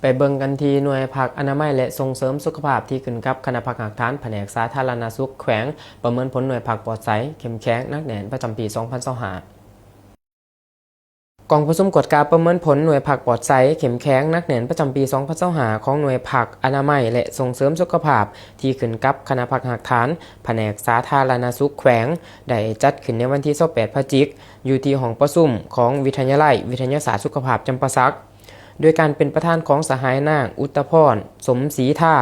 ไปเบิ่งกันที่หน่วยภาคอนามัยและส่งเสริมสุขภาพที่ขึ้นกับคณะภาคหักฐานแผนกสาธารณสุขแขวงประเมินผลหน่วยภาคปลอดภัยเข้มแข็งนักแน่นประจำปี 2025 กองประชุมกฎการประเมินผลหน่วยผักปลอดภัยเข้มแข็งนักแน่นประจำปี 2025 ของหน่วยผักอนามัยและส่งเสริมสุขภาพที่ขึ้นกับคณะภาคหักฐานแผนกสาธารณสุขแขวงได้จัดขึ้นในวันที่ 28 พฤศจิกายนอยู่ที่ห้องประชุมของวิทยาลัยวิทยาศาสตร์สุขภาพจำปาสักโดยการเป็นประธานของสหายนางอุตพรสมศรีท่า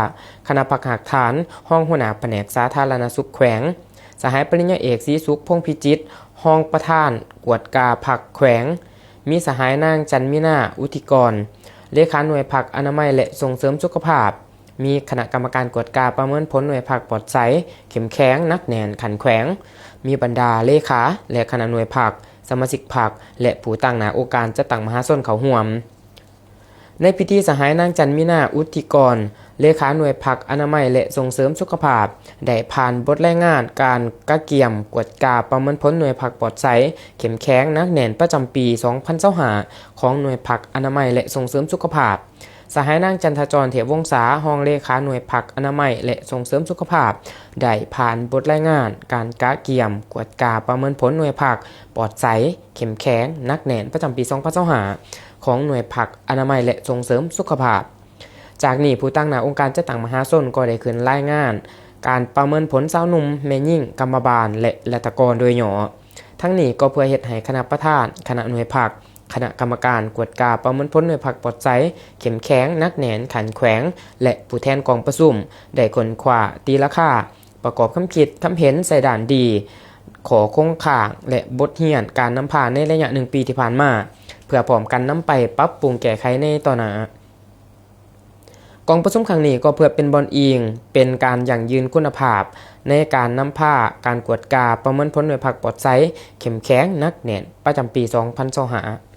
คณะภาคหักฐานห้องหัวหน้าแผนกสาธารณสุขแขวงสหายปริญญาเอกศรีสุขพงษ์พิจิตรห้องประธานกวดกาผักแขวงมีสหายนางจันมินาอุทิกรเลขาหน่วยผักอนามัยและส่งเสริมสุขภาพมีคณะกรรมการกวดกาประเมินผลหน่วยผักปลอดภัยเข้มแข็งนักแน่นขันแขวงมีบรรดาเลขาและคณะหน่วยผักสมาชิกผักและผู้ตั้งหน้าองค์การจัดตั้งมหาชนเขาร่วมในพิธีสหายนางจันมินาอุทิกรเลขาหน่วยผักอนามัยและส่งเสริมสุขภาพได้ผ่านบทรายงานการกะเกียมกวดกาประเมินผลหน่วยผักปลอดภัยเข้มแข็งนักแน่นประจำปี 2025 ของหน่วยผักอนามัยและส่งเสริมสุขภาพสหายนางจันทจรเถวงศาห้องเลขาหน่วยผักอนามัยและส่งเสริมสุขภาพได้ผ่านบทรายงานการกะเกียมกวดกาประเมินผลหน่วยผักปลอดภัยเข้มแข็งนักแน่นประจำปี 2025 ของหน่วยผักอนามัยและส่งเสริมสุขภาพจากนี้ผู้ตั้งหน้าองค์การจัดตั้งมหาชนก็ได้ขึ้นรายงานการประเมินผลสาวหนุ่มแม่ยิ่งกรรมบาลและรัฐกรโดยหย่อทั้งนี้ก็เพื่อเฮ็ดให้คณะประธานคณะหน่วยผักคณะกรรมการกวดกาประเมินผลหน่วยผักปลอดภัยเข้มแข็งนักแน่นขันแขวงและผู้แทนกองประชุมได้ค้นคว้าตีราคาประกอบคำคิดคำเห็นใส่ด่านดีขอคงข่างและบทเรียนการนำพาในระยะ1 ปีที่ผ่านมาเพื่อพร้อมกันนำไปปรับปรุงแก้ไขในต่อหน้ากองประชุมครั้งนี้ก็เพื่อเป็นบอนอิงเป็นการยั่งยืนคุณภาพในการนำพาการกวดกาประเมินผลหน่วยผักปลอดภัยเข้มแข็งนักแน่นประจำปี 2025